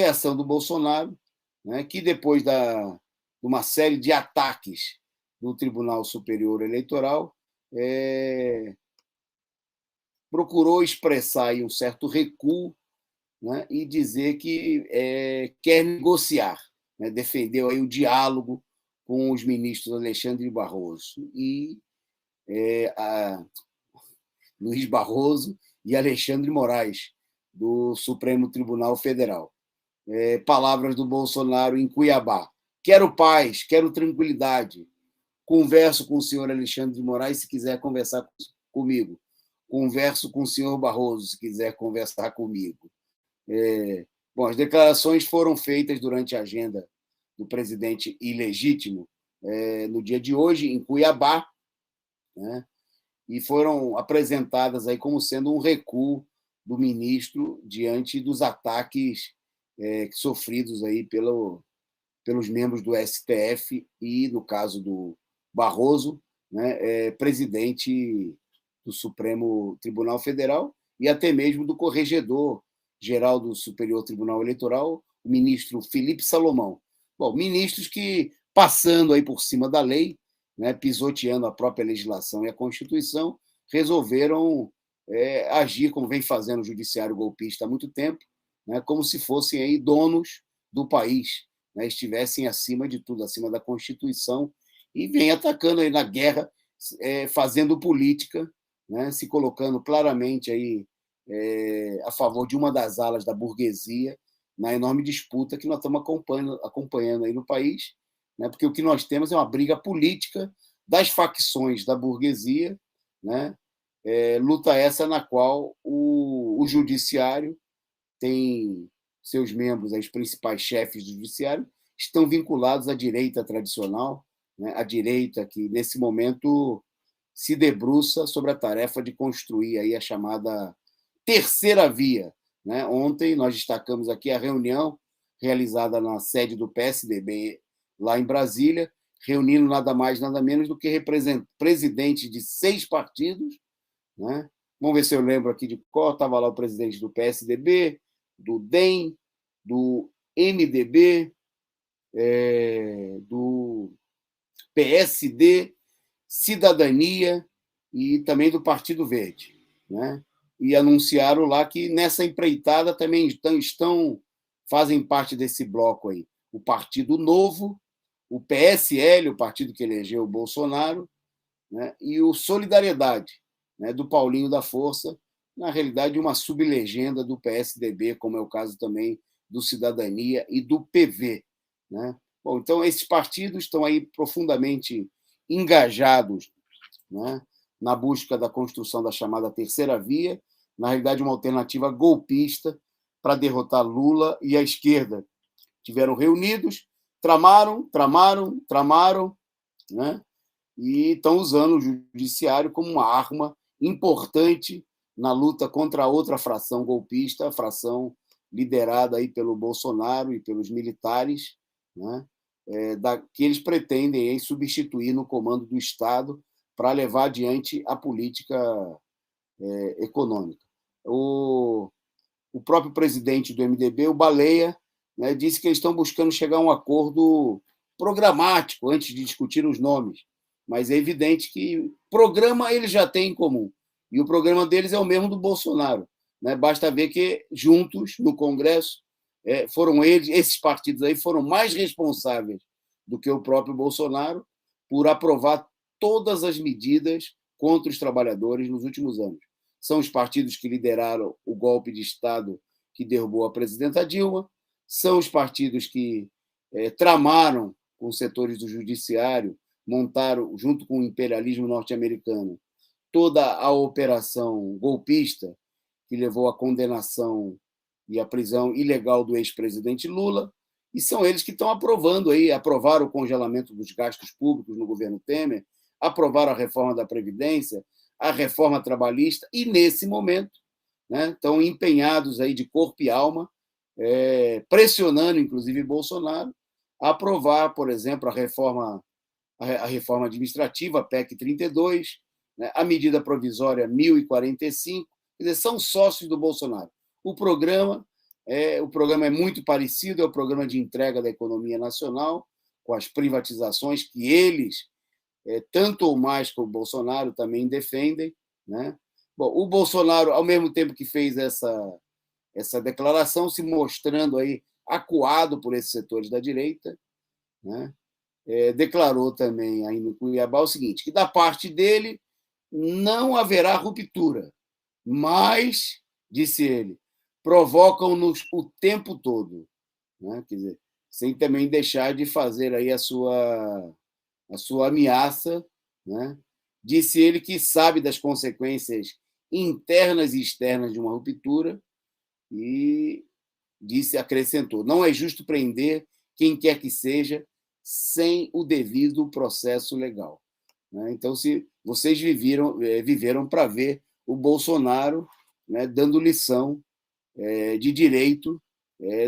reação do Bolsonaro, né, que depois de uma série de ataques do Tribunal Superior Eleitoral, procurou expressar aí um certo recuo, né, e dizer que quer negociar, né, defendeu aí o diálogo com os ministros Alexandre Barroso e Luiz Barroso e Alexandre Moraes, do Supremo Tribunal Federal. Palavras do Bolsonaro em Cuiabá. Quero paz, quero tranquilidade. Converso com o senhor Alexandre de Moraes se quiser conversar comigo. Converso com o senhor Barroso se quiser conversar comigo. Bom, as declarações foram feitas durante a agenda do presidente ilegítimo no dia de hoje, em Cuiabá, né, e foram apresentadas aí como sendo um recuo do ministro diante dos ataques sofridos aí pelos membros do STF e, no caso do Barroso, né, presidente do Supremo Tribunal Federal e até mesmo do corregedor-geral do Superior Tribunal Eleitoral, o ministro Felipe Salomão. Bom, ministros que, passando aí por cima da lei, né, pisoteando a própria legislação e a Constituição, resolveram agir como vem fazendo o judiciário golpista há muito tempo, né, como se fossem aí donos do país, né, estivessem acima de tudo, acima da Constituição, e vem atacando aí na guerra, fazendo política, né, se colocando claramente aí, a favor de uma das alas da burguesia, na enorme disputa que nós estamos acompanhando aí no país, né, porque o que nós temos é uma briga política das facções da burguesia, né, luta essa na qual o judiciário tem seus membros, os principais chefes do judiciário, estão vinculados à direita tradicional, né, a direita que, nesse momento, se debruça sobre a tarefa de construir aí a chamada terceira via. Né? Ontem nós destacamos aqui a reunião realizada na sede do PSDB, lá em Brasília, reunindo nada mais, nada menos do que presidentes de 6 partidos. Né? Vamos ver se eu lembro aqui de qual. Estava lá o presidente do PSDB, do DEM, do MDB, do PSD, Cidadania e também do Partido Verde. Né? E anunciaram lá que nessa empreitada também fazem parte desse bloco aí o Partido Novo, o PSL, o partido que elegeu o Bolsonaro, né? E o Solidariedade, né? Do Paulinho da Força, na realidade uma sublegenda do PSDB, como é o caso também do Cidadania e do PV. Né? Bom, então, esses partidos estão aí profundamente engajados, né, na busca da construção da chamada terceira via, na realidade uma alternativa golpista para derrotar Lula e a esquerda. Tiveram reunidos, tramaram, né, e estão usando o judiciário como uma arma importante na luta contra a outra fração golpista, a fração liderada aí pelo Bolsonaro e pelos militares, né, que eles pretendem aí substituir no comando do Estado para levar adiante a política econômica. O próprio presidente do MDB, o Baleia, né, disse que eles estão buscando chegar a um acordo programático antes de discutir os nomes, mas é evidente que programa eles já têm em comum, e o programa deles é o mesmo do Bolsonaro. Né? Basta ver que, juntos, no Congresso, foram esses partidos aí foram mais responsáveis do que o próprio Bolsonaro por aprovar todas as medidas contra os trabalhadores nos últimos anos. São os partidos que lideraram o golpe de Estado que derrubou a presidenta Dilma, são os partidos que tramaram com setores do judiciário, montaram, junto com o imperialismo norte-americano, toda a operação golpista que levou à condenação e à prisão ilegal do ex-presidente Lula, e são eles que estão aprovaram o congelamento dos gastos públicos no governo Temer, aprovaram a reforma da Previdência, a reforma trabalhista, e, nesse momento, né, estão empenhados aí de corpo e alma, pressionando, inclusive, Bolsonaro, a aprovar, por exemplo, a reforma administrativa, a PEC 32, né, a medida provisória 1045, quer dizer, são sócios do Bolsonaro. O programa O programa é muito parecido, é o programa de entrega da economia nacional, com as privatizações que eles, tanto ou mais que o Bolsonaro, também defendem. Né? Bom, o Bolsonaro, ao mesmo tempo que fez essa declaração, se mostrando aí acuado por esses setores da direita, né? Declarou também aí no Cuiabá o seguinte, que da parte dele não haverá ruptura, mas, disse ele, provocam-nos o tempo todo, né? Quer dizer, sem também deixar de fazer aí a sua ameaça, né? Disse ele que sabe das consequências internas e externas de uma ruptura e acrescentou, não é justo prender quem quer que seja sem o devido processo legal. Então, se vocês viveram para ver o Bolsonaro, né, dando lição de direito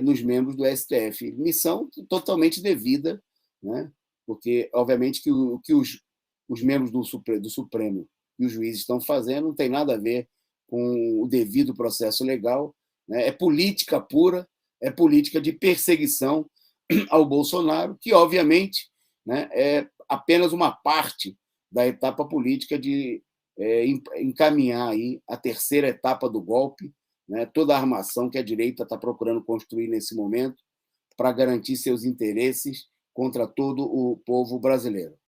nos membros do STF. Missão totalmente devida, né, porque, obviamente, que os membros do Supremo e os juízes estão fazendo não tem nada a ver com o devido processo legal. Né, é política pura, é política de perseguição ao Bolsonaro, que, obviamente, né, é apenas uma parte da etapa política de encaminhar aí a terceira etapa do golpe, né, toda a armação que a direita está procurando construir nesse momento para garantir seus interesses contra todo o povo brasileiro.